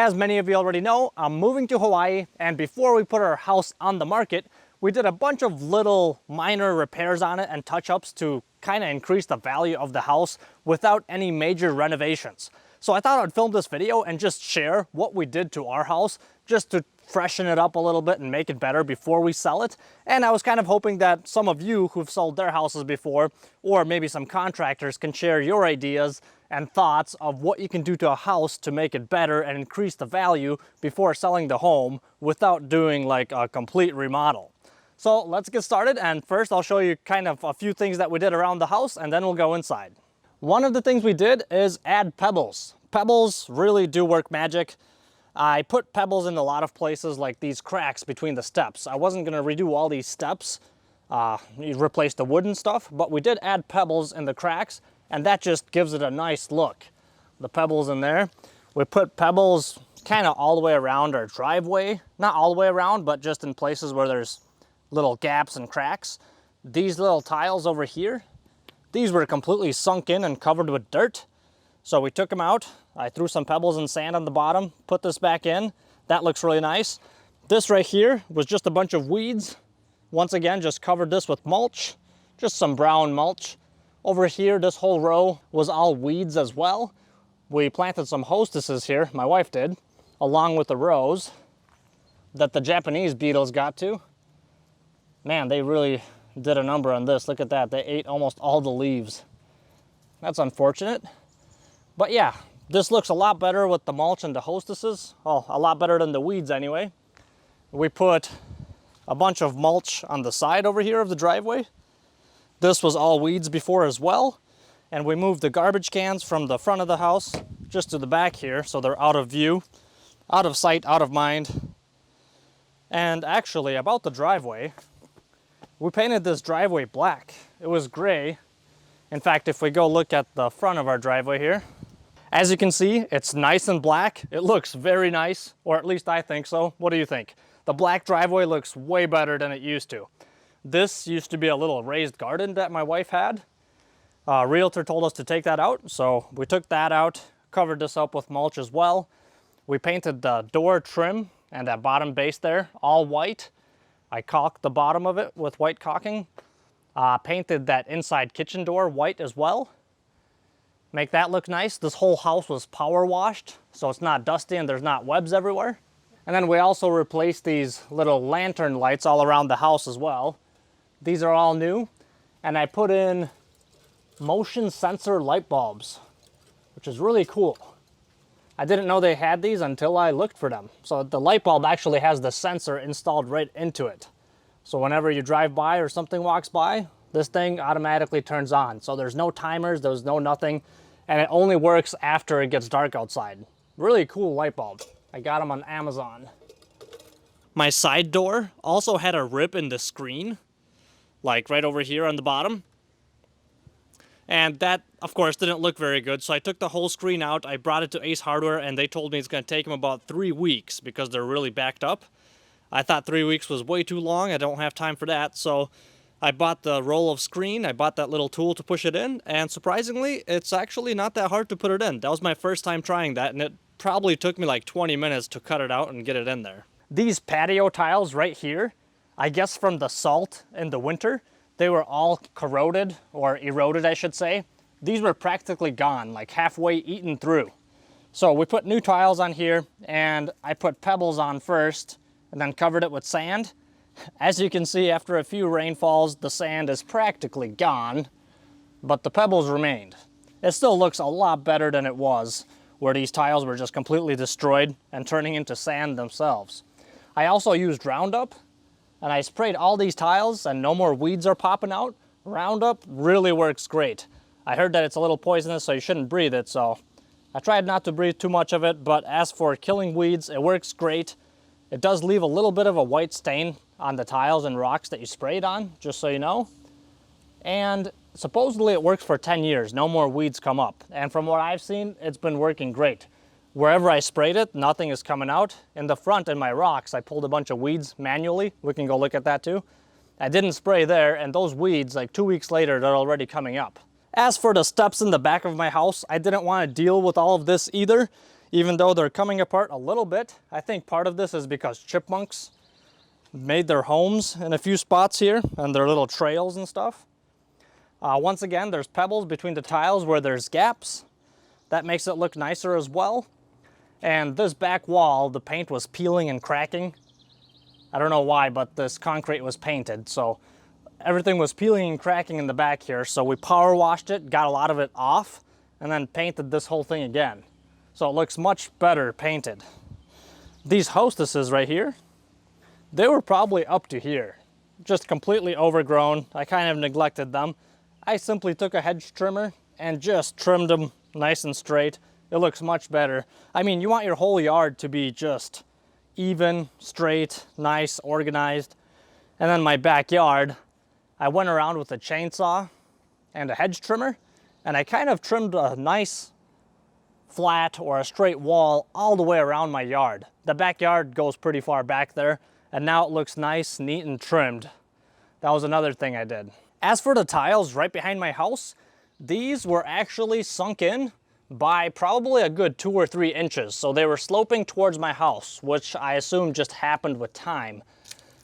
As many of you already know, I'm moving to Hawaii, and before we put our house on the market, we did a bunch of little minor repairs on it and touch-ups to kind of increase the value of the house without any major renovations. So I thought I'd film this video and just share what we did to our house just to freshen it up a little bit and make it better before we sell it. And I was kind of hoping that some of you who've sold their houses before, or maybe some contractors, can share your ideas and thoughts of what you can do to a house to make it better and increase the value before selling the home without doing like a complete remodel. So let's get started, and first I'll show you kind of a few things that we did around the house, and then we'll go inside. One of the things we did is add pebbles. Pebbles really do work magic. I put pebbles in a lot of places, like these cracks between the steps. I wasn't gonna redo all these steps, replace the wooden stuff, but we did add pebbles in the cracks, and that just gives it a nice look. The pebbles in there. We put pebbles kind of all the way around our driveway. Not all the way around, but just in places where there's little gaps and cracks. These little tiles over here, these were completely sunk in and covered with dirt. So we took them out. I threw some pebbles and sand on the bottom, put this back in. That looks really nice. This right here was just a bunch of weeds. Once again, just covered this with mulch, just some brown mulch. Over here, this whole row was all weeds as well. We planted some hostesses here, my wife did, along with the rows that the Japanese beetles got to. Man, they really did a number on this. Look at that, they ate almost all the leaves. That's unfortunate. But yeah, this looks a lot better with the mulch and the hostesses. Oh, a lot better than the weeds anyway. We put a bunch of mulch on the side over here of the driveway. This was all weeds before as well. And we moved the garbage cans from the front of the house just to the back here, so they're out of view, out of sight, out of mind. And actually, about the driveway, we painted this driveway black. It was gray. In fact, if we go look at the front of our driveway here, as you can see, it's nice and black. It looks very nice, or at least I think so. What do you think? The black driveway looks way better than it used to. This used to be a little raised garden that my wife had. A realtor told us to take that out, so we took that out, covered this up with mulch as well. We painted the door trim and that bottom base there all white. I caulked the bottom of it with white caulking. Painted that inside kitchen door white as well. Make that look nice. This whole house was power washed, so it's not dusty and there's not webs everywhere. And then we also replaced these little lantern lights all around the house as well. These are all new. And I put in motion sensor light bulbs, which is really cool. I didn't know they had these until I looked for them. So the light bulb actually has the sensor installed right into it. So whenever you drive by or something walks by, this thing automatically turns on. So there's no timers, there's no nothing, and it only works after it gets dark outside. Really cool light bulb. I got them on Amazon. My side door also had a rip in the screen, like right over here on the bottom. And that, of course, didn't look very good, so I took the whole screen out. I brought it to Ace Hardware, and they told me it's going to take them about 3 weeks because they're really backed up. I thought 3 weeks was way too long. I don't have time for that, so I bought the roll of screen. I bought that little tool to push it in, and surprisingly, it's actually not that hard to put it in. That was my first time trying that, and it probably took me like 20 minutes to cut it out and get it in there. These patio tiles right here, I guess from the salt in the winter, they were all corroded, or eroded I should say. These were practically gone, like halfway eaten through. So we put new tiles on here, and I put pebbles on first, and then covered it with sand. As you can see, after a few rainfalls, the sand is practically gone, but the pebbles remained. It still looks a lot better than it was, where these tiles were just completely destroyed and turning into sand themselves. I also used Roundup, and I sprayed all these tiles and no more weeds are popping out. Roundup really works great. I heard that it's a little poisonous, so you shouldn't breathe it, so I tried not to breathe too much of it, but as for killing weeds, it works great. It does leave a little bit of a white stain on the tiles and rocks that you sprayed on, just so you know. And supposedly it works for 10 years, no more weeds come up. And from what I've seen, it's been working great. Wherever I sprayed it, nothing is coming out. In the front, in my rocks, I pulled a bunch of weeds manually. We can go look at that too. I didn't spray there, and those weeds, like 2 weeks later, they're already coming up. As for the steps in the back of my house, I didn't want to deal with all of this either. Even though they're coming apart a little bit, I think part of this is because chipmunks made their homes in a few spots here and their little trails and stuff. Once again, there's pebbles between the tiles where there's gaps. That makes it look nicer as well. And this back wall, the paint was peeling and cracking. I don't know why, but this concrete was painted, so everything was peeling and cracking in the back here. So we power washed it, got a lot of it off, and then painted this whole thing again. So it looks much better painted. These hostesses right here, they were probably up to here, just completely overgrown. I kind of neglected them. I simply took a hedge trimmer and just trimmed them nice and straight. It looks much better. I mean, you want your whole yard to be just even, straight, nice, organized. And then my backyard, I went around with a chainsaw and a hedge trimmer, and I kind of trimmed a nice flat or a straight wall all the way around my yard. The backyard goes pretty far back there, and now it looks nice, neat, and trimmed. That was another thing I did. As for the tiles right behind my house, these were actually sunk in by probably a good 2 or 3 inches. So they were sloping towards my house, which I assume just happened with time.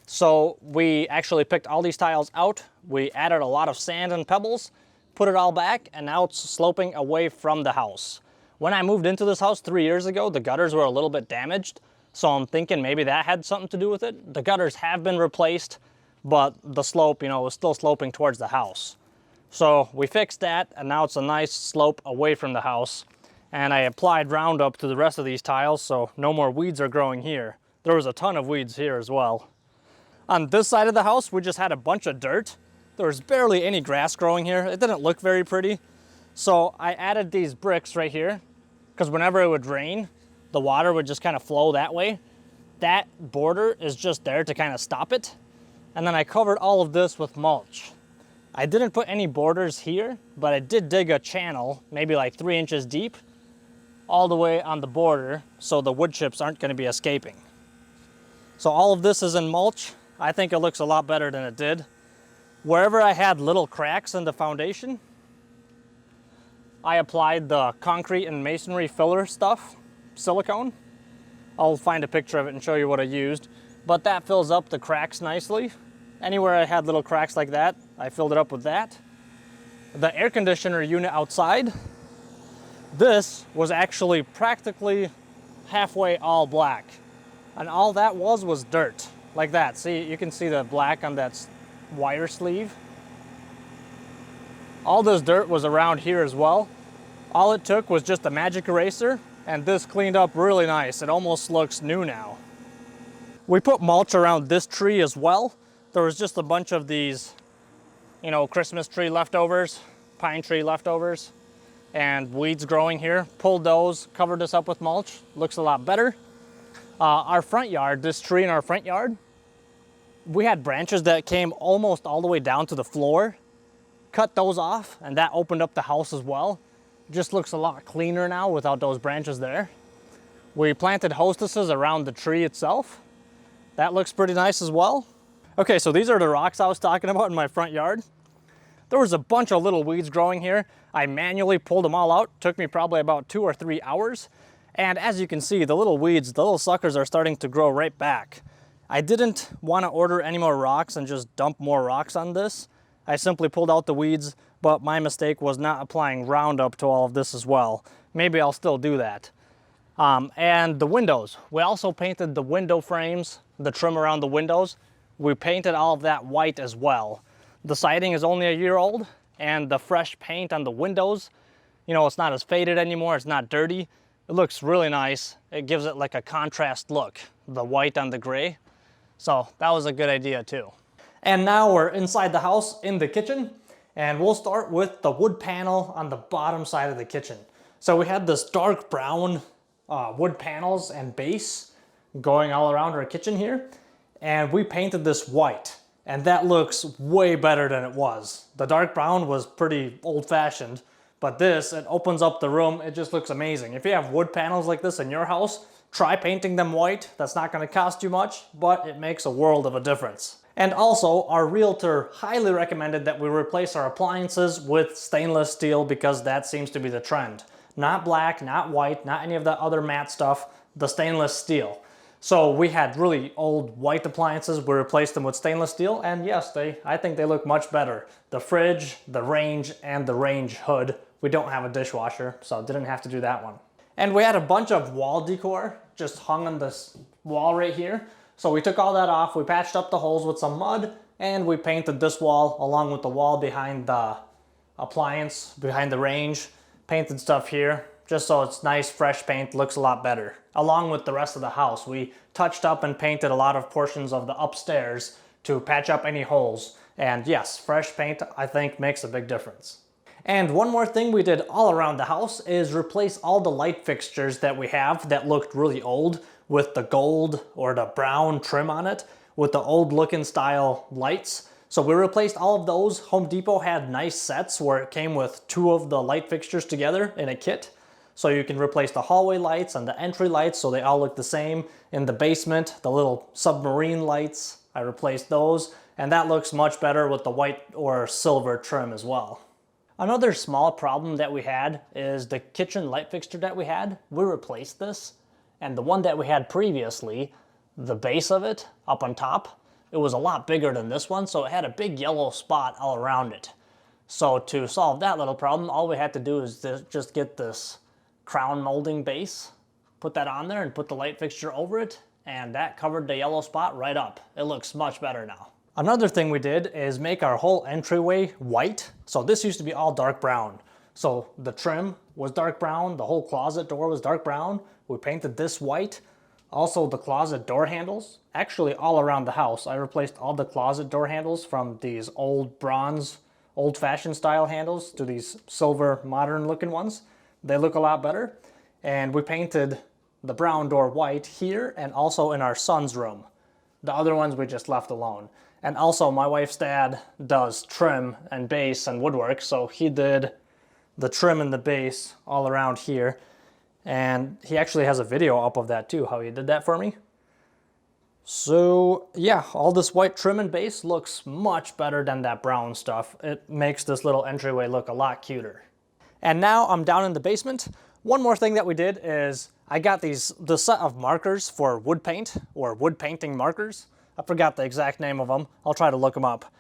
So we actually picked all these tiles out. We added a lot of sand and pebbles, put it all back, and now it's sloping away from the house. When I moved into this house 3 years ago, the gutters were a little bit damaged. So I'm thinking maybe that had something to do with it. The gutters have been replaced, but the slope, you know, was still sloping towards the house. So we fixed that, and now it's a nice slope away from the house. And I applied Roundup to the rest of these tiles, so no more weeds are growing here. There was a ton of weeds here as well. On this side of the house, we just had a bunch of dirt. There was barely any grass growing here. It didn't look very pretty. So I added these bricks right here, because whenever it would rain, the water would just kind of flow that way. That border is just there to kind of stop it. And then I covered all of this with mulch. I didn't put any borders here, but I did dig a channel, maybe like 3 inches deep, all the way on the border, so the wood chips aren't going to be escaping. So all of this is in mulch. I think it looks a lot better than it did. Wherever I had little cracks in the foundation, I applied the concrete and masonry filler stuff, silicone. I'll find a picture of it and show you what I used, but that fills up the cracks nicely. Anywhere I had little cracks like that, I filled it up with that. The air conditioner unit outside, this was actually practically halfway all black. And all that was dirt, like that. See, you can see the black on that wire sleeve. All this dirt was around here as well. All it took was just a magic eraser, and this cleaned up really nice. It almost looks new now. We put mulch around this tree as well. There was just a bunch of these, you know, Christmas tree leftovers, pine tree leftovers, and weeds growing here. Pulled those, covered this up with mulch. Looks a lot better. Our front yard, this tree in our front yard, we had branches that came almost all the way down to the floor. Cut those off, and that opened up the house as well. Just looks a lot cleaner now without those branches there. We planted hostesses around the tree itself. That looks pretty nice as well. Okay, so these are the rocks I was talking about in my front yard. There was a bunch of little weeds growing here. I manually pulled them all out. Took me probably about 2 or 3 hours. And as you can see, the little weeds, the little suckers are starting to grow right back. I didn't want to order any more rocks and just dump more rocks on this. I simply pulled out the weeds, but my mistake was not applying Roundup to all of this as well. Maybe I'll still do that. And the windows. We also painted the window frames, the trim around the windows. We painted all of that white as well. The siding is only a year old, and the fresh paint on the windows, you know, it's not as faded anymore, it's not dirty. It looks really nice. It gives it like a contrast look, the white on the gray. So that was a good idea too. And now we're inside the house in the kitchen, and we'll start with the wood panel on the bottom side of the kitchen. So we had this dark brown wood panels and base going all around our kitchen here, and we painted this white, and that looks way better than it was. The dark brown was pretty old-fashioned, but this, it opens up the room. It just looks amazing. If you have wood panels like this in your house, try painting them white. That's not going to cost you much, but it makes a world of a difference. And also, our realtor highly recommended that we replace our appliances with stainless steel because that seems to be the trend. not black, not white, not any of that other matte stuff, the stainless steel. So we had really old white appliances, we replaced them with stainless steel, and yes, I think they look much better. The fridge, the range, and the range hood. We don't have a dishwasher, so didn't have to do that one. And we had a bunch of wall decor just hung on this wall right here. So we took all that off, we patched up the holes with some mud, and we painted this wall along with the wall behind the appliance, behind the range. Painted stuff here, just so it's nice, fresh paint, looks a lot better. Along with the rest of the house, we touched up and painted a lot of portions of the upstairs to patch up any holes. And yes, fresh paint, I think, makes a big difference. And one more thing we did all around the house is replace all the light fixtures that we have that looked really old with the gold or the brown trim on it, with the old looking style lights. So we replaced all of those. Home Depot had nice sets where it came with 2 of the light fixtures together in a kit. So you can replace the hallway lights and the entry lights so they all look the same. In the basement, the little submarine lights, I replaced those. And that looks much better with the white or silver trim as well. Another small problem that we had is the kitchen light fixture that we had. We replaced this. And the one that we had previously, the base of it up on top, it was a lot bigger than this one, so it had a big yellow spot all around it. So to solve that little problem, all we had to do is just get this crown molding base, put that on there and put the light fixture over it, and that covered the yellow spot right up. It looks much better now. Another thing we did is make our whole entryway white. So this used to be all dark brown. So the trim was dark brown, the whole closet door was dark brown. We painted this white. Also the closet door handles, actually all around the house. I replaced all the closet door handles from these old bronze, old-fashioned style handles to these silver modern looking ones. They look a lot better. And we painted the brown door white here and also in our son's room. The other ones we just left alone. And also my wife's dad does trim and base and woodwork, so he did the trim and the base all around here. And he actually has a video up of that too, how he did that for me. So yeah, all this white trim and base looks much better than that brown stuff. It makes this little entryway look a lot cuter. And now I'm down in the basement. One more thing that we did is I got the set of markers for wood paint, or wood painting markers. I forgot the exact name of them. I'll try to look them up.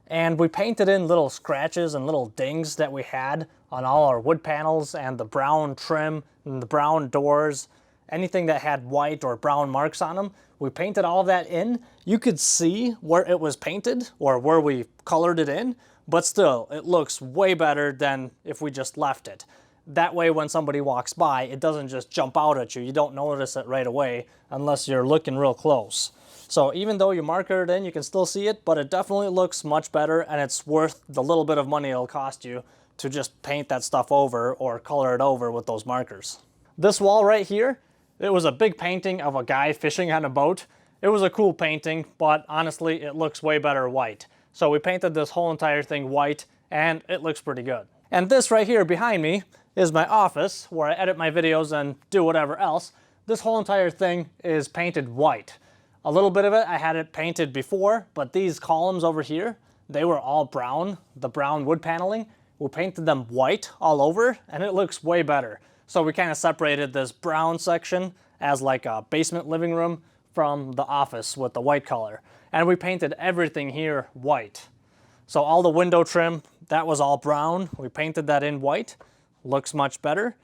And we painted in little scratches and little dings that we had on all our wood panels and the brown trim and the brown doors. Anything that had white or brown marks on them, we painted all of that in. You could see where it was painted or where we colored it in, but still, it looks way better than if we just left it. That way, when somebody walks by, it doesn't just jump out at you. You don't notice it right away unless you're looking real close. So even though you marker it in, you can still see it, but it definitely looks much better, and it's worth the little bit of money it'll cost you to just paint that stuff over or color it over with those markers. This wall right here, it was a big painting of a guy fishing on a boat. It was a cool painting, but honestly, it looks way better white. So we painted this whole entire thing white, and it looks pretty good. And this right here behind me is my office, where I edit my videos and do whatever else. This whole entire thing is painted white. A little bit of it, I had it painted before, but these columns over here, they were all brown, the brown wood paneling. We painted them white all over, and it looks way better. So we kind of separated this brown section as like a basement living room from the office with the white color. And we painted everything here white. So all the window trim, that was all brown. We painted that in white. Looks much better.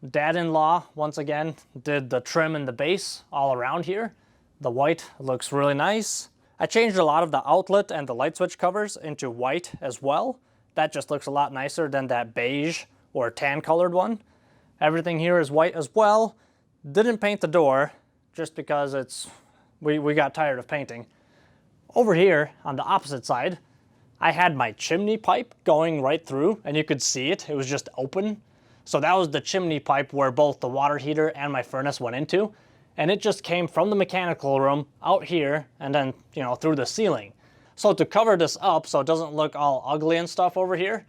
Dad-in-law, once again, did the trim and the base all around here. The white looks really nice. I changed a lot of the outlet and the light switch covers into white as well. That just looks a lot nicer than that beige or tan colored one. Everything here is white as well. Didn't paint the door just because we got tired of painting. Over here on the opposite side, I had my chimney pipe going right through, and you could see it. It was just open. So that was the chimney pipe where both the water heater and my furnace went into. And it just came from the mechanical room out here and then, through the ceiling. So to cover this up so it doesn't look all ugly and stuff over here,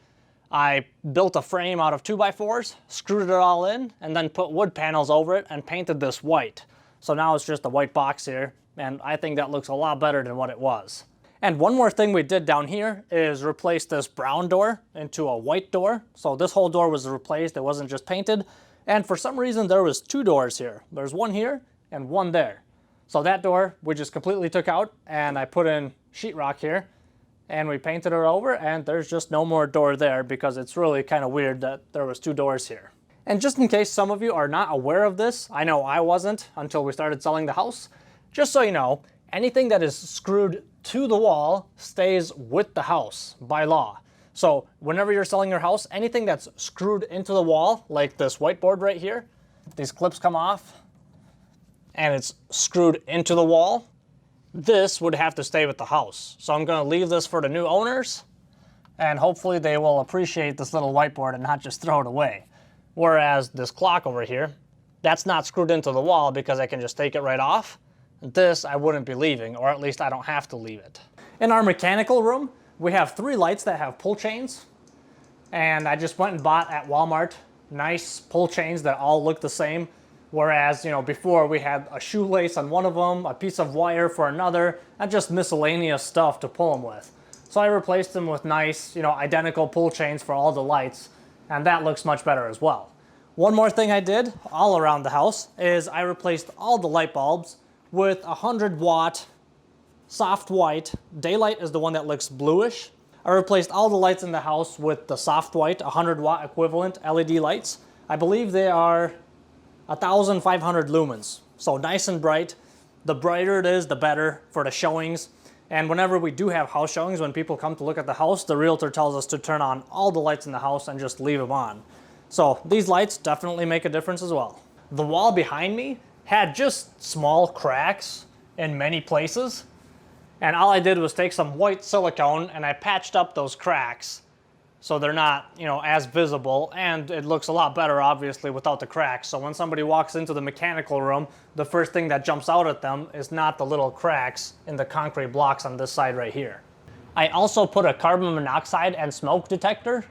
I built a frame out of 2x4s, screwed it all in, and then put wood panels over it and painted this white. So now it's just a white box here, and I think that looks a lot better than what it was. And one more thing we did down here is replace this brown door into a white door. So this whole door was replaced, it wasn't just painted. And for some reason there was two doors here. There's one here and one there. So that door we just completely took out, and I put in sheetrock here and we painted it over, and there's just no more door there because it's really kind of weird that there was two doors here. And just in case some of you are not aware of this, I know I wasn't until we started selling the house, just so you know, anything that is screwed to the wall stays with the house by law. So whenever you're selling your house, anything that's screwed into the wall, like this whiteboard right here, these clips come off and it's screwed into the wall, this would have to stay with the house. So I'm gonna leave this for the new owners, and hopefully they will appreciate this little whiteboard and not just throw it away. Whereas this clock over here, that's not screwed into the wall because I can just take it right off. This I wouldn't be leaving, or at least I don't have to leave it. In our mechanical room, we have 3 lights that have pull chains, and I just went and bought at Walmart nice pull chains that all look the same. Whereas, you know, before we had a shoelace on one of them, a piece of wire for another, and just miscellaneous stuff to pull them with. So I replaced them with nice, you know, identical pull chains for all the lights, and that looks much better as well. One more thing I did all around the house is I replaced all the light bulbs with 100-watt soft white. Daylight is the one that looks bluish. I replaced all the lights in the house with the soft white 100-watt equivalent LED lights. I believe they are 1,500 lumens, so nice and bright. The brighter it is, the better for the showings. And whenever we do have house showings, when people come to look at the house, the realtor tells us to turn on all the lights in the house and just leave them on. So these lights definitely make a difference as well. The wall behind me had just small cracks in many places, and all I did was take some white silicone and I patched up those cracks so they're not, you know, as visible, and it looks a lot better obviously without the cracks. So when somebody walks into the mechanical room, the first thing that jumps out at them is not the little cracks in the concrete blocks on this side right here. I also put a carbon monoxide and smoke detector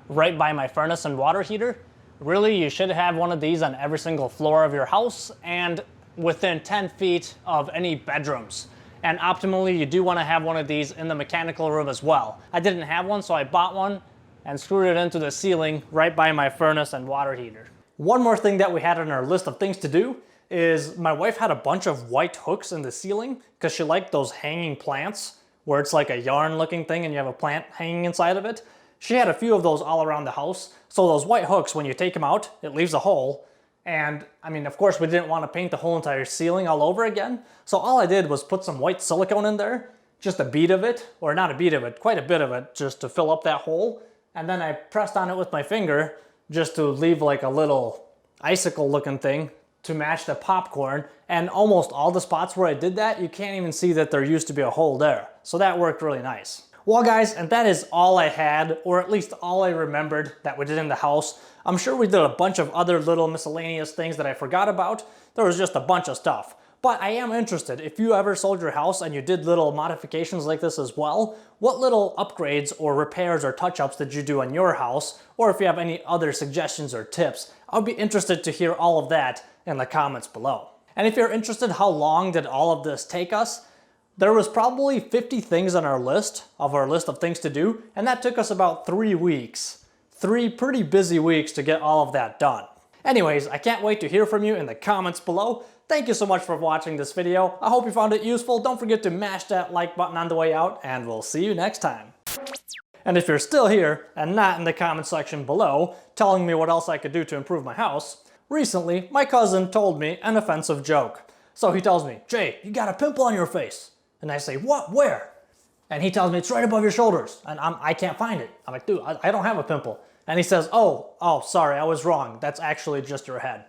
right by my furnace and water heater. Really, you should have one of these on every single floor of your house and within 10 feet of any bedrooms. And optimally, you do want to have one of these in the mechanical room as well. I didn't have one, so I bought one and screwed it into the ceiling right by my furnace and water heater. One more thing that we had on our list of things to do is my wife had a bunch of white hooks in the ceiling because she liked those hanging plants where it's like a yarn looking thing and you have a plant hanging inside of it. She had a few of those all around the house. So those white hooks, when you take them out, it leaves a hole. And I mean, of course, we didn't want to paint the whole entire ceiling all over again. So all I did was put some white silicone in there, just a bead of it, or not a bead of it, quite a bit of it, just to fill up that hole. And then I pressed on it with my finger just to leave like a little icicle looking thing to match the popcorn. And almost all the spots where I did that, you can't even see that there used to be a hole there. So that worked really nice. Well guys, and that is all I had, or at least all I remembered that we did in the house. I'm sure we did a bunch of other little miscellaneous things that I forgot about. There was just a bunch of stuff. But I am interested, if you ever sold your house and you did little modifications like this as well, what little upgrades or repairs or touch-ups did you do on your house? Or if you have any other suggestions or tips, I'll be interested to hear all of that in the comments below. And if you're interested, how long did all of this take us? There was probably 50 things on our list of things to do, and that took us about 3 weeks. 3 pretty busy weeks to get all of that done. Anyways, I can't wait to hear from you in the comments below. Thank you so much for watching this video. I hope you found it useful. Don't forget to mash that like button on the way out, and we'll see you next time. And if you're still here and not in the comment section below telling me what else I could do to improve my house, recently my cousin told me an offensive joke. So he tells me, "Jay, you got a pimple on your face." And I say, "What? Where?" And he tells me, "It's right above your shoulders." And I can't find it. I'm like, "Dude, I don't have a pimple." And he says, oh, sorry, I was wrong. That's actually just your head."